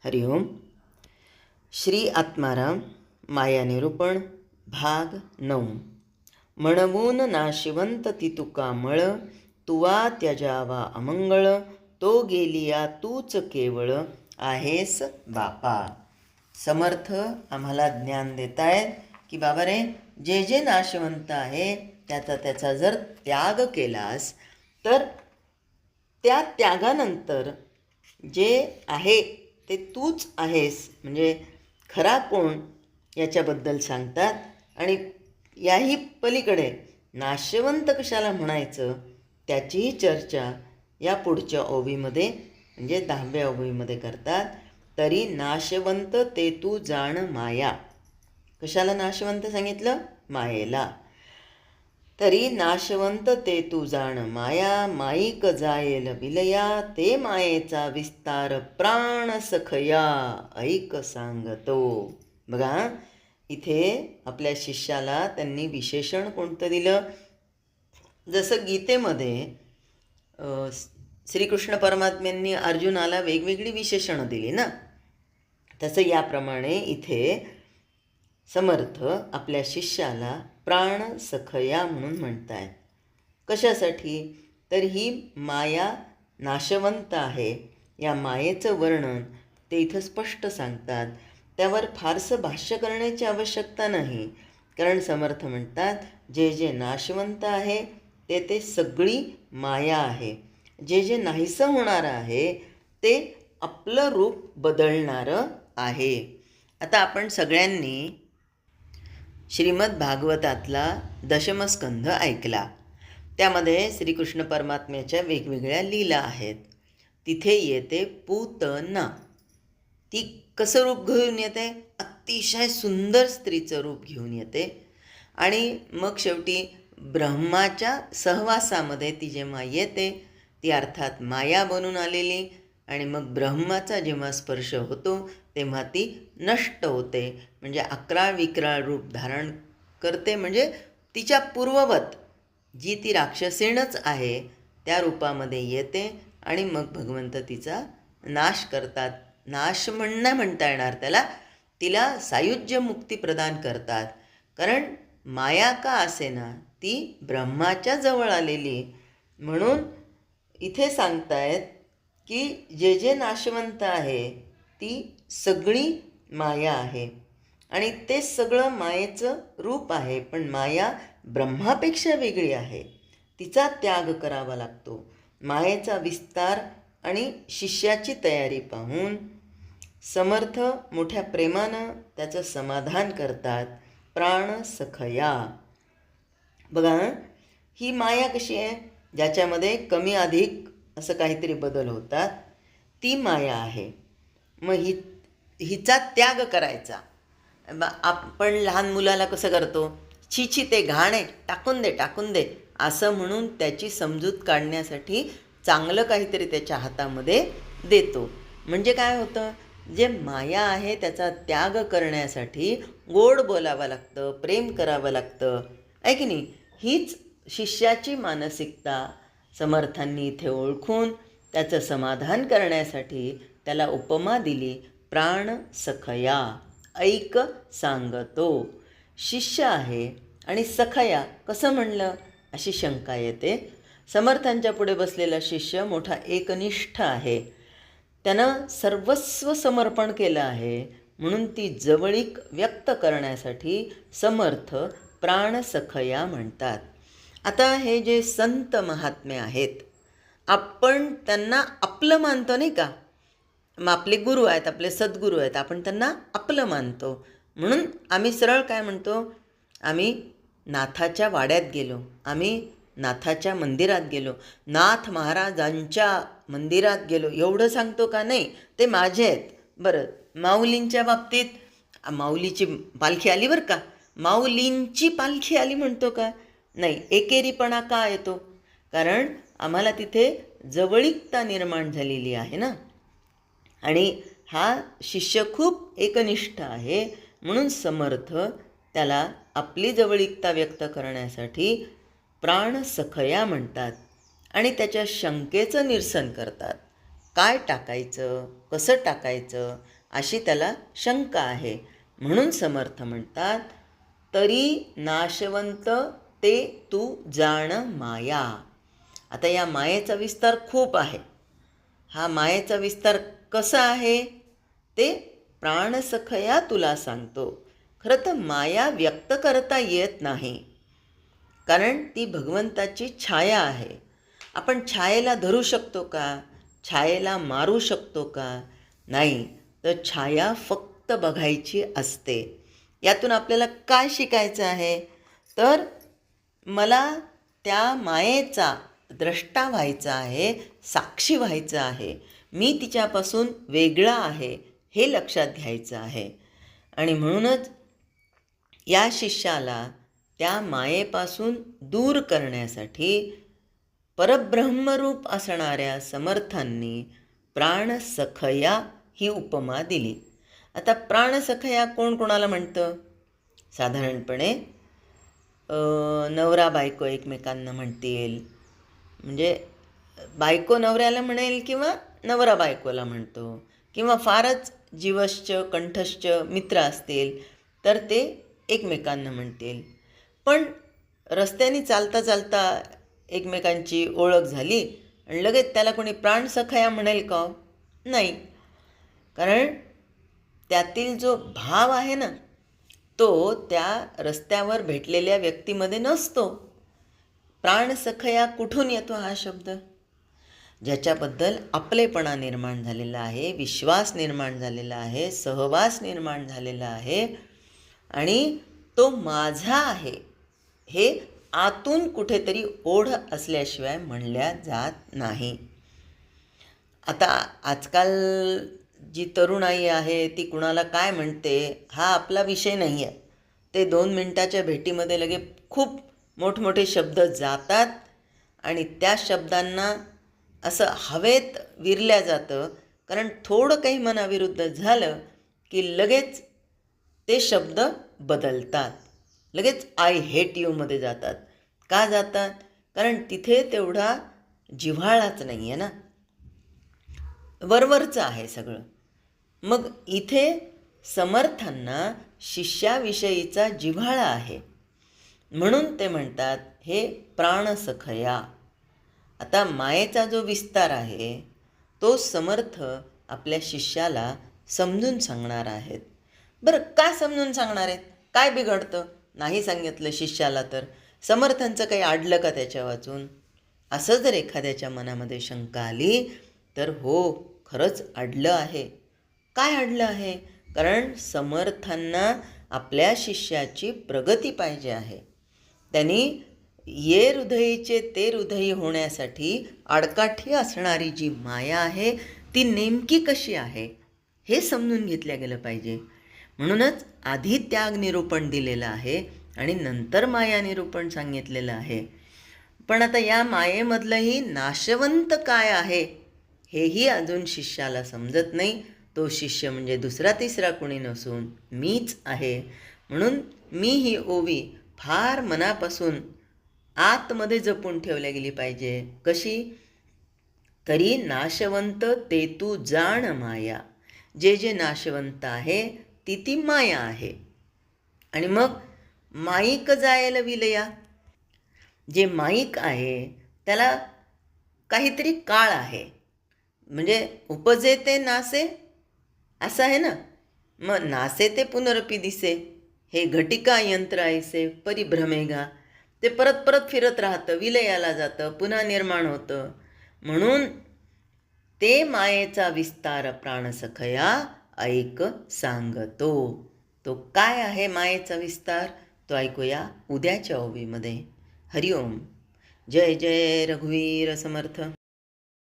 हरिओम. श्री आत्माराम माया निरूपण भाग 9. म्हणवून नाशिवंत ती तुका मळ, तुवा त्यजावा अमंगळ, तो गेलिया तूच केवळ, आहेस बापा. समर्थ आम्हाला ज्ञान देत आहेत की बाबा रे, जे जे नाशवंत आहे त्याचा जर त्याग केलास तर त्या त्यागानंतर जे आहे ते तूच आहेस, म्हणजे खरा कोण याच्याबद्दल सांगतात. आणि याही पलीकडे नाशवंत कशाला म्हणायचं त्याचीही चर्चा या पुढच्या ओवीमध्ये म्हणजे 10व्या ओवीमध्ये करतात. तरी नाशवंत ते तू जाण माया. कशाला नाशवंत सांगितलं? मायेला. तरी नाशवंत ते तू जाण माया, माईक जायेल विलया, ते मायेचा विस्तार प्राण सखया, ऐक सांगतो. बघा, इथे आपल्या शिष्याला त्यांनी विशेषण कोणतं दिलं? जसं गीतेमध्ये श्रीकृष्ण परमात्म्यांनी अर्जुनाला वेगवेगळी विशेषणं दिली ना, तसं याप्रमाणे इथे समर्थ आपल्या शिष्याला प्राण सखया म्हणून म्हणतायत. कशासाठी? तर ही माया नाशवंत आहे, या मायेचं वर्णन ते इथं स्पष्ट सांगतात. त्यावर फारसं भाष्य करण्याची आवश्यकता नाही, कारण समर्थ म्हणतात जे जे नाशवंत आहे ते सगळी माया आहे. जे जे नाहीसं होणारं आहे ते आपलं रूप बदलणारं आहे. आता आपण सगळ्यांनी श्रीमद भागवतातला दशमस्कंध ऐकला. त्यामध्ये श्रीकृष्ण परमात्म्याच्या वेगवेगळ्या लीला आहेत. तिथे येते पूतना. ती कसं रूप घेऊन येते? अतिशय सुंदर स्त्रीचं रूप घेऊन येते. आणि मग शेवटी ब्रह्माच्या सहवासामध्ये ती जेव्हा येते, ती अर्थात माया बनून आलेली, आणि मग ब्रह्माचा जेव्हा स्पर्श होतो तेव्हा ती नष्ट होते, म्हणजे अकराळ विक्राळ रूप धारण करते. म्हणजे तिच्या पूर्ववत जी ती राक्षसीणच आहे त्या रूपामध्ये येते, आणि मग भगवंत तिचा नाश करतात. नाश नाही म्हणता येणार त्याला, तिला सायुज्य मुक्ती प्रदान करतात. कारण माया का असेना ती ब्रह्माच्या जवळ आलेली. म्हणून इथे सांगतायत की जे जे नाशवंत आहे ती सगळी माया आहे, आणि ते सगळं मायेचं रूप आहे. पण माया ब्रह्मापेक्षा वेगळी आहे, तिचा त्याग करावा लागतो. मायेचा विस्तार आणि शिष्याची तयारी पाहून समर्थ मोठ्या प्रेमानं त्याचं समाधान करतात. प्राण सखया. बघा, ही माया कशी आहे? ज्याच्यामध्ये कमी अधिक असं काहीतरी बदल होतात, ती माया आहे. मग हिचा त्याग करायचा. आपण लहान मुलाला कसं करतो? छी ते घाण आहे, टाकून दे असं म्हणून त्याची समजूत काढण्यासाठी चांगलं काहीतरी त्याच्या हातामध्ये देतो. म्हणजे काय होतं? जे माया आहे त्याचा त्याग करण्यासाठी गोड बोलावं लागतं, प्रेम करावं लागतं, आहे की नाही? हीच शिष्याची मानसिकता समर्थांनी इथे ओळखून त्याचं समाधान करण्यासाठी त्याला उपमा दिली, प्राण सखया, ऐक सांगतो. शिष्य आहे आणि सखया कसं म्हणलं अशी शंका येते. समर्थांच्या पुढे बसलेला शिष्य मोठा एकनिष्ठ आहे, त्यानं सर्वस्व समर्पण केलं आहे, म्हणून ती जवळीक व्यक्त करण्यासाठी समर्थ प्राणसखया म्हणतात. आता हे जे संत महात्मे आहेत, आपण त्यांना आपलं मानतो नाही का? मग आपले गुरु आहेत, आपले सद्गुरू आहेत, आपण त्यांना आपलं मानतो. म्हणून आम्ही सरळ काय म्हणतो? आम्ही नाथाच्या वाड्यात गेलो, आम्ही नाथाच्या मंदिरात गेलो, नाथ महाराजांच्या मंदिरात गेलो, एवढं सांगतो का? नाही, ते माझे आहेत. बरं, माऊलींच्या बाबतीत माऊलीची पालखी आली बरं का, माऊलींची पालखी आली म्हणतो का? नाही. एकेरीपणा का येतो? कारण आम्हाला तिथे जवळीकता निर्माण झालेली आहे ना. आणि हा शिष्य खूप एकनिष्ठ आहे, म्हणून समर्थ त्याला आपली जवळीकता व्यक्त करण्यासाठी प्राण सखया म्हणतात आणि त्याच्या शंकेचं निरसन करतात. काय टाकायचं, कसं टाकायचं अशी त्याला शंका आहे. म्हणून समर्थ म्हणतात, तरी नाशवंत ते तू जाण माया. आता या मायेचा विस्तार खूप आहे. हा मायेचा विस्तार कसा आहे ते प्राणसखया तुला सांगतो. खरं तर माया व्यक्त करता येत नाही, कारण ती भगवंताची छाया आहे. आपण छायेला धरू शकतो का? छायेला मारू शकतो का? नाही. तर छाया फक्त बघायची असते. यातून आपल्याला काय शिकायचं आहे? तर मला त्या मायेचा द्रष्टा व्हायचा आहे, साक्षी व्हायचं आहे. मी तिच्यापासून वेगळा आहे हे लक्षात घ्यायचं आहे. आणि म्हणूनच या शिष्याला त्या मायेपासून दूर करण्यासाठी परब्रह्मरूप असणाऱ्या समर्थांनी प्राणसखया ही उपमा दिली. आता प्राणसखया कोण कोणाला म्हणतं? साधारणपणे नवरा बायको एकमेकांना म्हणतील, म्हणजे बायको नवऱ्याला म्हणेल किंवा नवरा बायकोला म्हणतो, किंवा फारच जीवश्च कंठश्च मित्र असतील तर ते एकमेकांना म्हणतील. पण रस्त्याने चालता चालता एकमेकांची ओळख झाली आणि लगेच त्याला कोणी प्राणसखया म्हणेल का? नाही. कारण त्यातील जो भाव आहे ना, तो त्या रस्त्यावर भेटलेल्या व्यक्तीमध्ये नसतो. प्राणसखया कुठून येतो हा शब्द? ज्याच्याबद्दल आपलेपणा निर्माण झालेला आहे, विश्वास निर्माण झालेला आहे, सहवास निर्माण झालेला आहे, आणि तो माझा आहे हे आतून कुठेतरी ओढ असल्याशिवाय म्हणल्या जात नाही. आता आजकाल जी तरुणाई आहे ती कुणाला काय म्हणते हा आपला विषय नाही आहे. ते 2 मिनिटाच्या भेटीमध्ये लगे खूप मोठमोठे शब्द जातात आणि त्या शब्दांना असं हवेत विरल्या जातं. कारण थोडं काही मनाविरुद्ध झालं की लगेच ते शब्द बदलतात, लगेच आय हेट यूमध्ये जातात. का जातात? कारण तिथे तेवढा जिव्हाळाच नाही आहे ना, वरवरचं आहे सगळं. मग इथे समर्थांना शिष्याविषयीचा जिव्हाळा आहे, म्हणून ते म्हणतात हे प्राणसखया. आता मायेचा जो विस्तार आहे तो समर्थ आपल्या शिष्याला समजून सांगणार आहेत. बरं, काय समजून सांगणार आहेत? काय बिघडतं? नाही सांगितलं शिष्याला तर समर्थांचं काही अडलं का त्याच्या वाचून? असं जर एखाद्याच्या मनामध्ये शंका आली तर हो, खरंच अडलं आहे. काय अडलं आहे? कारण समर्थांना आपल्या शिष्याची प्रगती पाहिजे आहे. त्यांनी ये हृदयीचे ते हृदयी होण्यासाठी आडकाठी असणारी जी माया आहे ती नेमकी कशी आहे हे समजून घेतलं गेलं पाहिजे. म्हणूनच आधी त्याग निरूपण दिलेलं आहे आणि नंतर माया निरूपण सांगितलेलं आहे. पण आता या मायेमधलंही नाशवंत काय आहे हेही अजून शिष्याला समजत नाही. तो शिष्य म्हणजे दुसरा तिसरा कोणी नसून मीच आहे. म्हणून मी ही ओवी फार मनापासून आतमध्ये जपून ठेवल्या गेली पाहिजे. कशी? तरी नाशवंत ते तू जाण माया. जे जे नाशवंत आहे ती माया आहे. आणि मग माईक जायला विलया. जे माईक आहे त्याला काहीतरी काळ आहे, म्हणजे उपजे ते नासे असं आहे ना. मग नासे ते पुनरपी दिसे, हे घटिका यंत्र ऐसे परिभ्रमेगा. ते परत परत फिरत राहतं, विलयाला जातं, पुन्हा निर्माण होतं. म्हणून ते मायेचा विस्तार प्राणसखया ऐक सांगतो. तो काय आहे मायेचा विस्तार तो ऐकूया उद्याच्या ओवीमध्ये. हरिओम. जय जय रघुवीर समर्थ.